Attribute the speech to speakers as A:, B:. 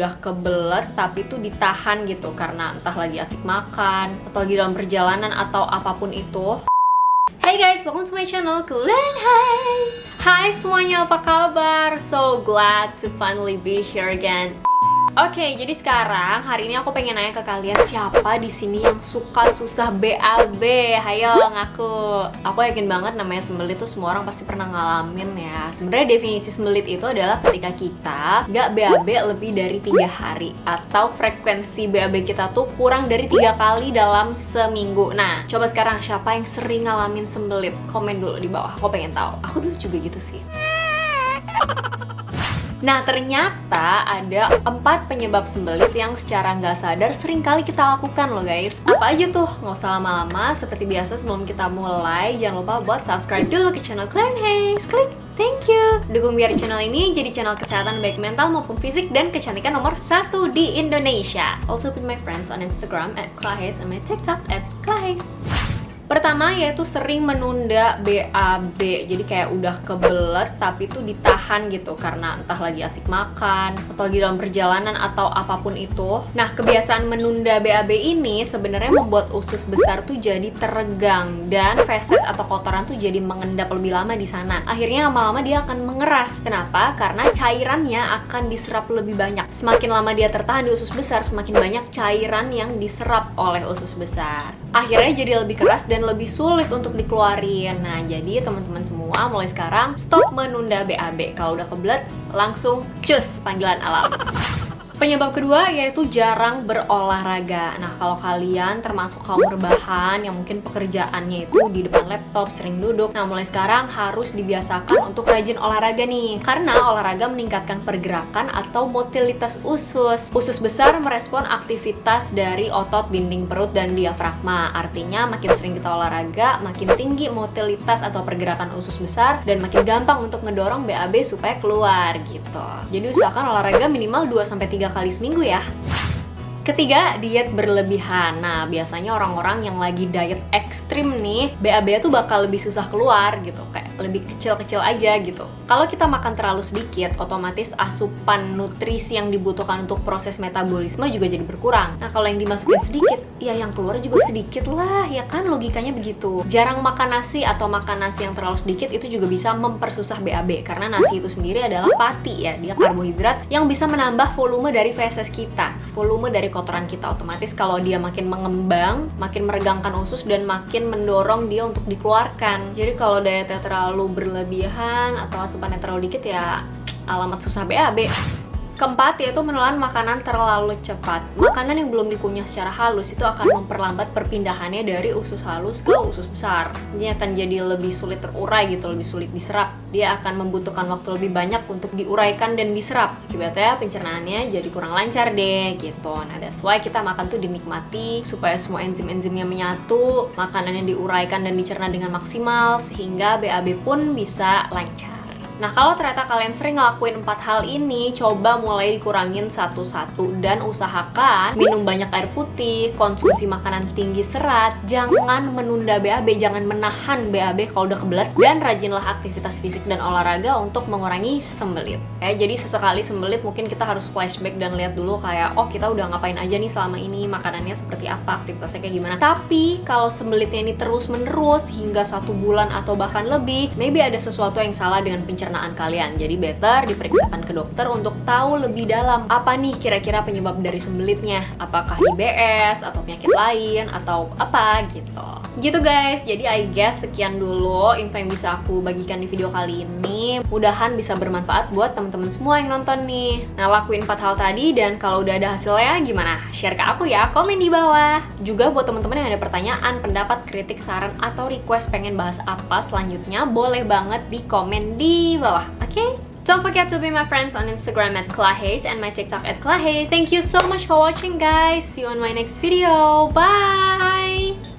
A: udah kebelet tapi tuh ditahan gitu karena entah lagi asik makan atau lagi dalam perjalanan atau apapun itu. Hey guys, welcome to my channel, Glenn. Hai semuanya, apa kabar? So glad to finally be here again. Oke, jadi sekarang hari ini aku pengen nanya ke kalian, siapa di sini yang suka susah BAB? Hayo ngaku. Aku yakin banget namanya sembelit tuh semua orang pasti pernah ngalamin ya. Sebenarnya definisi sembelit itu adalah ketika kita nggak BAB lebih dari 3 hari atau frekuensi BAB kita tuh kurang dari 3 kali dalam seminggu. Nah, coba sekarang siapa yang sering ngalamin sembelit? Komen dulu di bawah, aku pengen tahu. Aku dulu juga gitu sih. Nah, ternyata ada 4 penyebab sembelit yang secara nggak sadar sering kali kita lakukan loh guys. Apa aja tuh? Nggak usah lama-lama, seperti biasa sebelum kita mulai, jangan lupa buat subscribe dulu ke channel Glenn Hayes. Klik! Thank you! Dukung biar channel ini jadi channel kesehatan baik mental maupun fisik dan kecantikan nomor 1 di Indonesia. Also with my friends on Instagram @clahes and my TikTok @clahes. Pertama yaitu sering menunda BAB. Jadi kayak udah kebelet tapi tuh ditahan gitu karena entah lagi asik makan atau lagi dalam perjalanan atau apapun itu. Nah, kebiasaan menunda BAB ini sebenarnya membuat usus besar tuh jadi teregang dan feses atau kotoran tuh jadi mengendap lebih lama di sana. Akhirnya lama-lama dia akan mengeras. Kenapa? Karena cairannya akan diserap lebih banyak. Semakin lama dia tertahan di usus besar, semakin banyak cairan yang diserap oleh usus besar. Akhirnya jadi lebih keras dan lebih sulit untuk dikeluarin. Nah, jadi teman-teman semua mulai sekarang stop menunda BAB. Kalau udah kebelet, langsung cus panggilan alam. Penyebab kedua yaitu jarang berolahraga. Nah, kalau kalian termasuk kaum rebahan yang mungkin pekerjaannya itu di depan laptop, sering duduk, nah mulai sekarang harus dibiasakan untuk rajin olahraga nih. Karena olahraga meningkatkan pergerakan atau motilitas usus. Usus besar merespon aktivitas dari otot dinding perut dan diafragma. Artinya makin sering kita olahraga, makin tinggi motilitas atau pergerakan usus besar dan makin gampang untuk ngedorong BAB supaya keluar gitu. Jadi usahakan olahraga minimal 2-3 kali seminggu ya. Ketiga, diet berlebihan. Nah, biasanya orang-orang yang lagi diet ekstrim nih, BAB tuh bakal lebih susah keluar gitu, kayak lebih kecil-kecil aja gitu. Kalau kita makan terlalu sedikit, otomatis asupan nutrisi yang dibutuhkan untuk proses metabolisme juga jadi berkurang. Nah, kalau yang dimasukin sedikit, ya yang keluar juga sedikit lah, ya kan logikanya begitu. Jarang makan nasi atau makan nasi yang terlalu sedikit itu juga bisa mempersusah BAB, karena nasi itu sendiri adalah pati ya, dia karbohidrat yang bisa menambah volume dari feses kita, volume dari kotoran kita. Otomatis kalau dia makin mengembang, makin meregangkan usus dan makin mendorong dia untuk dikeluarkan. Jadi kalau dietnya terlalu berlebihan atau asupannya terlalu dikit ya alamat susah BAB. Keempat, yaitu menelan makanan terlalu cepat. Makanan yang belum dikunyah secara halus itu akan memperlambat perpindahannya dari usus halus ke usus besar. Ini akan jadi lebih sulit terurai gitu, lebih sulit diserap. Dia akan membutuhkan waktu lebih banyak untuk diuraikan dan diserap. Akibatnya pencernaannya jadi kurang lancar deh gitu. Nah, that's why kita makan tuh dinikmati supaya semua enzim-enzimnya menyatu, makanan yang diuraikan dan dicerna dengan maksimal sehingga BAB pun bisa lancar. Nah, kalau ternyata kalian sering ngelakuin 4 hal ini, coba mulai dikurangin satu-satu dan usahakan minum banyak air putih, konsumsi makanan tinggi serat, jangan menunda BAB, jangan menahan BAB kalau udah kebelet, dan rajinlah aktivitas fisik dan olahraga untuk mengurangi sembelit. Jadi sesekali sembelit mungkin kita harus flashback dan lihat dulu kayak, oh kita udah ngapain aja nih selama ini, makanannya seperti apa, aktivitasnya kayak gimana. Tapi kalau sembelitnya ini terus-menerus hingga 1 bulan atau bahkan lebih, maybe ada sesuatu yang salah dengan pencernaan kalian. Jadi better diperiksakan ke dokter untuk tahu lebih dalam apa nih kira-kira penyebab dari sembelitnya. Apakah IBS atau penyakit lain atau apa gitu. Gitu guys, jadi I guess sekian dulu info yang bisa aku bagikan di video kali ini. Mudahan bisa bermanfaat buat teman-teman semua yang nonton nih. Nah, lakuin 4 hal tadi dan kalau udah ada hasilnya gimana? Share ke aku ya, komen di bawah. Juga buat teman-teman yang ada pertanyaan, pendapat, kritik, saran, atau request pengen bahas apa selanjutnya, boleh banget di komen di bawah. Okay? Don't forget to be my friends on Instagram @clahes and my TikTok @clahes. Thank you so much for watching guys. See you on my next video. Bye!